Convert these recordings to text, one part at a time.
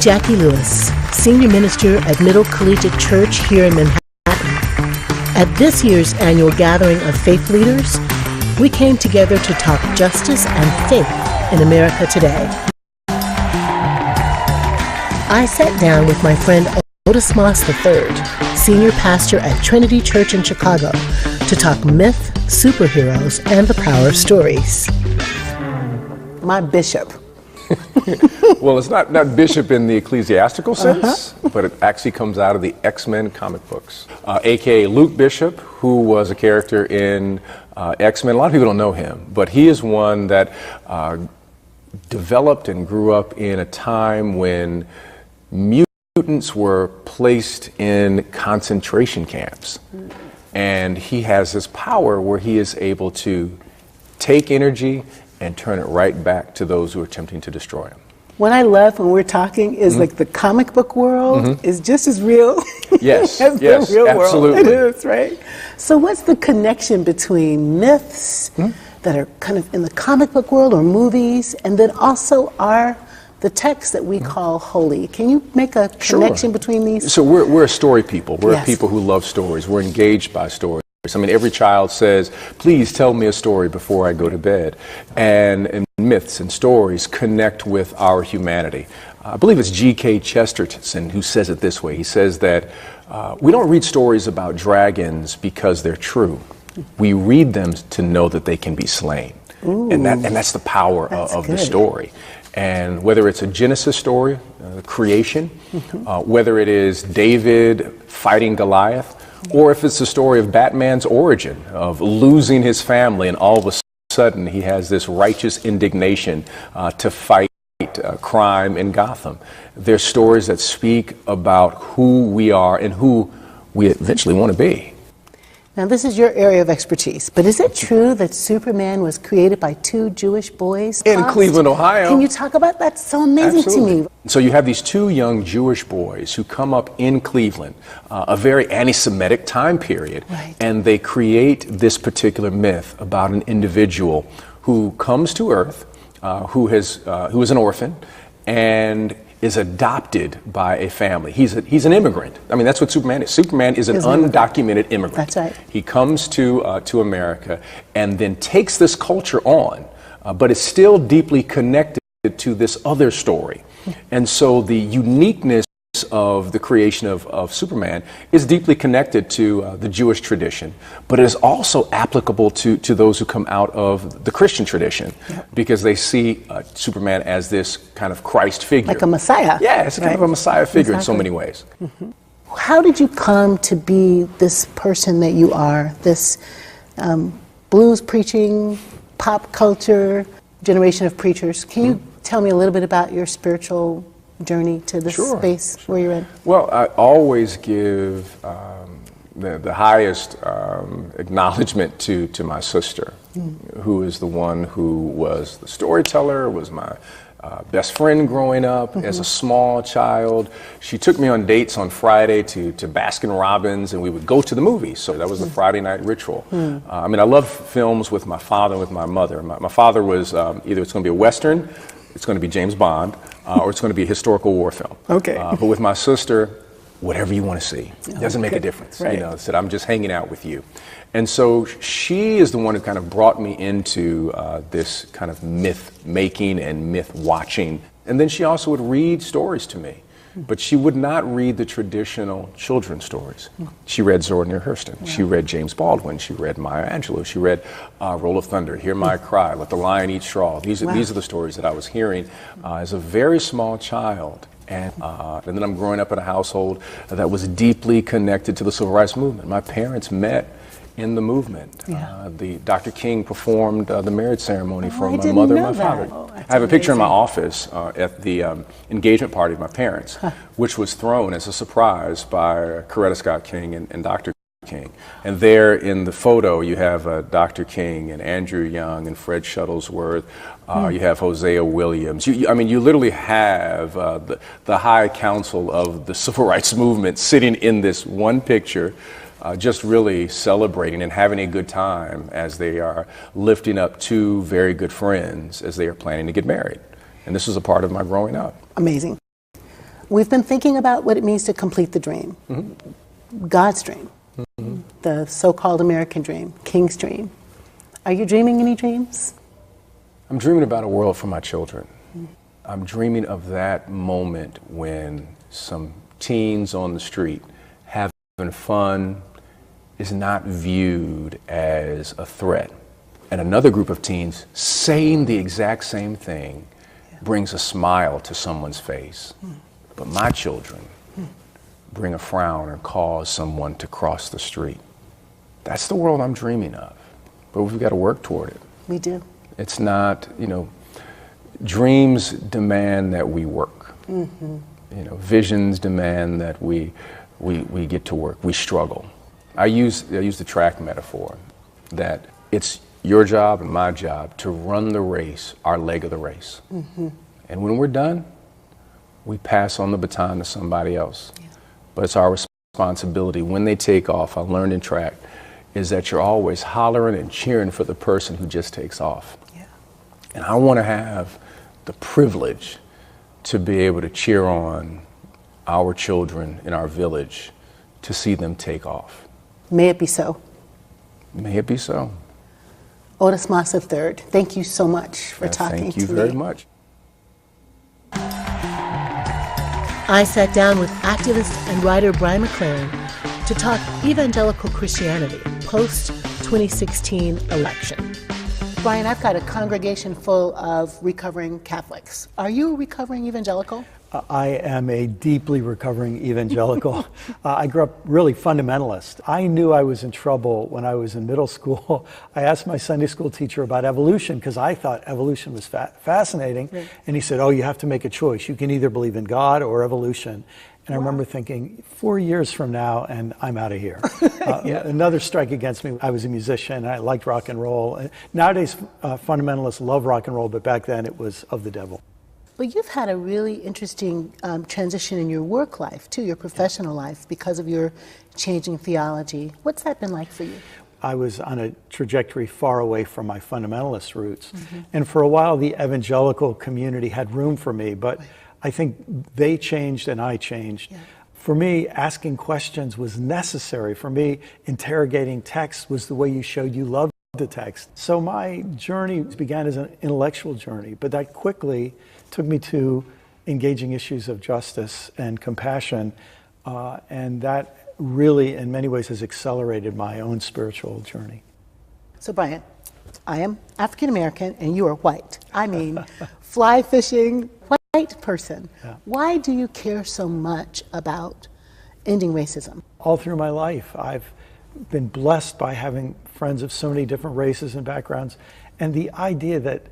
Jackie Lewis, Senior Minister at Middle Collegiate Church here in Manhattan. At this year's annual gathering of faith leaders, we came together to talk justice and faith in America today. I sat down with my friend Otis Moss III, Senior Pastor at Trinity Church in Chicago, to talk myth, superheroes, and the power of stories. My bishop. Well, it's not bishop in the ecclesiastical sense, but it actually comes out of the X-Men comic books, a.k.a. Luke Bishop, who was a character in X-Men. A lot of people don't know him, but he is one that developed and grew up in a time when mutants were placed in concentration camps. And he has this power where he is able to take energy and turn it right back to those who are attempting to destroy him. What I love when we're talking is like the comic book world is just as real yes, as yes, the real absolutely. world. It is, right? So what's the connection between myths that are kind of in the comic book world or movies, and then also the texts that we call holy? Can you make a connection between these? So we're a story people. We're a people who love stories. We're engaged by stories. I mean, every child says, please tell me a story before I go to bed. And myths and stories connect with our humanity. I believe it's G.K. Chesterton who says it this way. He says that we don't read stories about dragons because they're true. We read them to know that they can be slain. And that's the power of the story. And whether it's a Genesis story, creation, whether it is David fighting Goliath, or if it's the story of Batman's origin, of losing his family, and all of a sudden he has this righteous indignation to fight crime in Gotham. They're stories that speak about who we are and who we eventually want to be. Now, this is your area of expertise, but is it true that Superman was created by two Jewish boys? In Cleveland, Ohio. Can you talk about that? That's so amazing to me. So you have these two young Jewish boys who come up in Cleveland, a very anti-Semitic time period, and they create this particular myth about an individual who comes to Earth, who is an orphan, and is adopted by a family. He's an immigrant. I mean, that's what Superman is. Superman is an undocumented immigrant. That's right. He comes to America and then takes this culture on, but is still deeply connected to this other story. And so the uniqueness of the creation of Superman is deeply connected to the Jewish tradition, but it is also applicable to those who come out of the Christian tradition, because they see Superman as this kind of Christ figure. Like a Messiah. Yeah, it's kind of a Messiah figure in so many ways. How did you come to be this person that you are, this blues preaching, pop culture generation of preachers? Can you tell me a little bit about your spiritual journey to this space where you're in? Well, I always give the highest acknowledgement to my sister, who is the one who was the storyteller, was my best friend growing up as a small child. She took me on dates on Friday to Baskin Robbins, and we would go to the movies. So that was the Friday night ritual. I mean, I love films with my father and with my mother. My father was either it's going to be a Western, it's going to be James Bond, or it's going to be a historical war film. But with my sister, whatever you want to see. It doesn't make a difference. You know, said, I'm just hanging out with you. And so she is the one who kind of brought me into this kind of myth making and myth watching. And then she also would read stories to me. But she would not read the traditional children's stories. She read Zora Neale Hurston. She read James Baldwin. She read Maya Angelou. She read Roll of Thunder, Hear My Cry, Let the Lion Eat Straw. These are the stories that I was hearing as a very small child. And then I'm growing up in a household that was deeply connected to the Civil Rights Movement. My parents met in the movement. The Dr. King performed the marriage ceremony for my mother and my father. I have a picture in my office at the engagement party of my parents, which was thrown as a surprise by Coretta Scott King and Dr. King. And there in the photo you have Dr. King and Andrew Young and Fred Shuttlesworth. You have Hosea Williams. I mean, you literally have the high council of the Civil Rights Movement sitting in this one picture, just really celebrating and having a good time as they are lifting up two very good friends as they are planning to get married. And this was a part of my growing up. Amazing. We've been thinking about what it means to complete the dream, God's dream, the so-called American dream, King's dream. Are you dreaming any dreams? I'm dreaming about a world for my children. I'm dreaming of that moment when some teens on the street having fun is not viewed as a threat. And another group of teens saying the exact same thing brings a smile to someone's face. But my children bring a frown or cause someone to cross the street. That's the world I'm dreaming of. But we've got to work toward it. We do. It's not, dreams demand that we work. Visions demand that we get to work. We struggle. I use the track metaphor that it's your job and my job to run the race, our leg of the race. And when we're done, we pass on the baton to somebody else. But it's our responsibility when they take off. I learned in track is that you're always hollering and cheering for the person who just takes off. And I want to have the privilege to be able to cheer on our children in our village to see them take off. May it be so. May it be so. Otis Moss III, thank you so much for talking to me. Thank you very much. I sat down with activist and writer Brian McLaren to talk evangelical Christianity post-2016 election. Brian, I've got a congregation full of recovering Catholics. Are you a recovering evangelical? I am a deeply recovering evangelical. I grew up really fundamentalist. I knew I was in trouble when I was in middle school. I asked my Sunday school teacher about evolution because I thought evolution was fascinating. Right. And he said, oh, you have to make a choice. You can either believe in God or evolution. And I remember thinking, 4 years from now, and I'm out of here. Another strike against me. I was a musician. I liked rock and roll. Nowadays, fundamentalists love rock and roll, but back then it was of the devil. Well, you've had a really interesting transition in your work life, too, your professional life, because of your changing theology. What's that been like for you? I was on a trajectory far away from my fundamentalist roots. And for a while, the evangelical community had room for me, but I think they changed and I changed. For me, asking questions was necessary. For me, interrogating text was the way you showed you loved the text. So my journey began as an intellectual journey, but that quickly took me to engaging issues of justice and compassion, and that really, in many ways, has accelerated my own spiritual journey. So, Brian, I am African American, and you are white. I mean, fly fishing, white person. Why do you care so much about ending racism? All through my life, I've been blessed by having friends of so many different races and backgrounds, and the idea that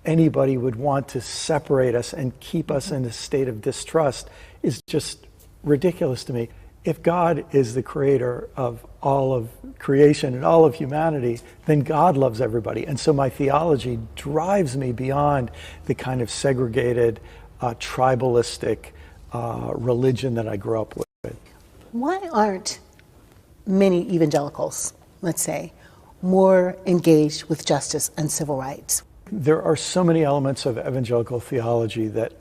anybody would want to separate us and keep us in a state of distrust is just ridiculous to me. If God is the creator of all of creation and all of humanity, then God loves everybody. And so my theology drives me beyond the kind of segregated, tribalistic religion that I grew up with. Why aren't many evangelicals, let's say, more engaged with justice and civil rights? There are so many elements of evangelical theology that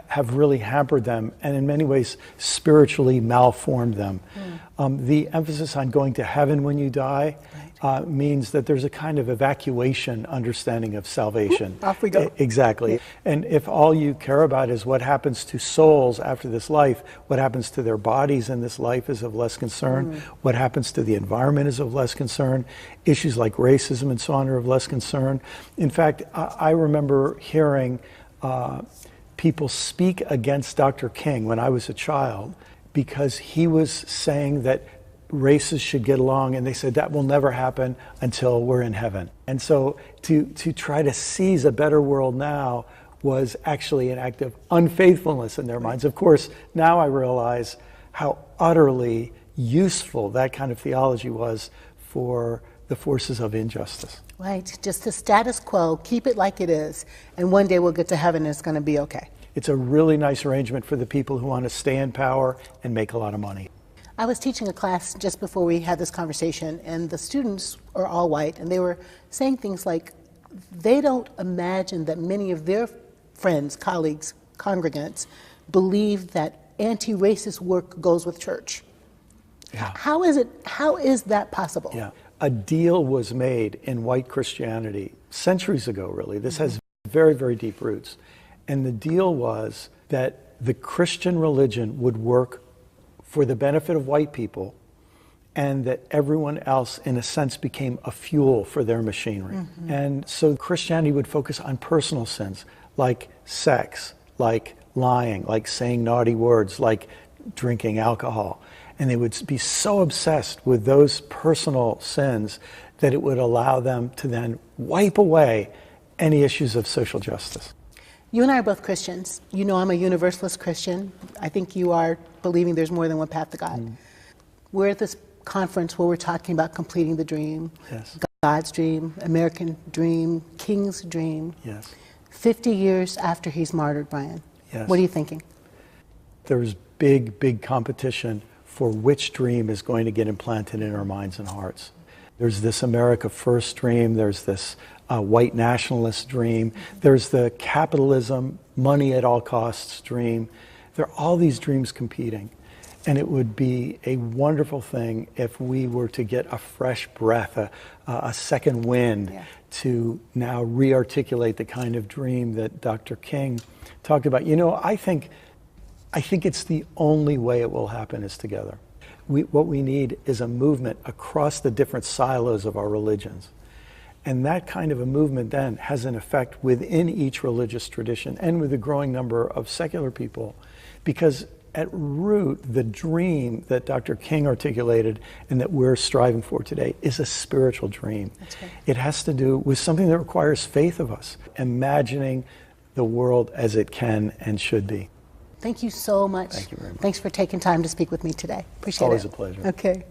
have really hampered them and in many ways spiritually malformed them. The emphasis on going to heaven when you die means that there's a kind of evacuation understanding of salvation. Off we go. Exactly. And if all you care about is what happens to souls after this life, what happens to their bodies in this life is of less concern, what happens to the environment is of less concern, issues like racism and so on are of less concern. In fact, I remember hearing people speak against Dr. King when I was a child because he was saying that races should get along, and they said that will never happen until we're in heaven. And so to try to seize a better world now was actually an act of unfaithfulness in their minds. Of course, now I realize how utterly useful that kind of theology was for the forces of injustice. Right, just the status quo, keep it like it is, and one day we'll get to heaven and it's going to be okay. It's a really nice arrangement for the people who want to stay in power and make a lot of money. I was teaching a class just before we had this conversation, and the students are all white, and they were saying things like they don't imagine that many of their friends, colleagues, congregants believe that anti-racist work goes with church. Yeah. How is that possible? Yeah. A deal was made in white Christianity centuries ago, really. This has very, very deep roots. And the deal was that the Christian religion would work for the benefit of white people, and that everyone else, in a sense, became a fuel for their machinery. And so Christianity would focus on personal sins, like sex, like lying, like saying naughty words, like drinking alcohol. And they would be so obsessed with those personal sins that it would allow them to then wipe away any issues of social justice. You and I are both Christians. You know I'm a universalist Christian. I think you are believing there's more than one path to God. We're at this conference where we're talking about completing the dream, Yes. God's dream, American dream, King's dream. Yes. 50 years after he's martyred, Brian. Yes. What are you thinking? There's big, big competition for which dream is going to get implanted in our minds and hearts. There's this America First dream, there's this white nationalist dream, there's the capitalism, money at all costs dream. There are all these dreams competing. And it would be a wonderful thing if we were to get a fresh breath, a second wind, to now re-articulate the kind of dream that Dr. King talked about. You know, I think it's the only way it will happen is together. What we need is a movement across the different silos of our religions. And that kind of a movement then has an effect within each religious tradition and with a growing number of secular people, because at root, the dream that Dr. King articulated and that we're striving for today is a spiritual dream. That's right. It has to do with something that requires faith of us, imagining the world as it can and should be. Thank you so much. Thank you very much. Thanks for taking time to speak with me today. Appreciate it. Always a pleasure. Okay.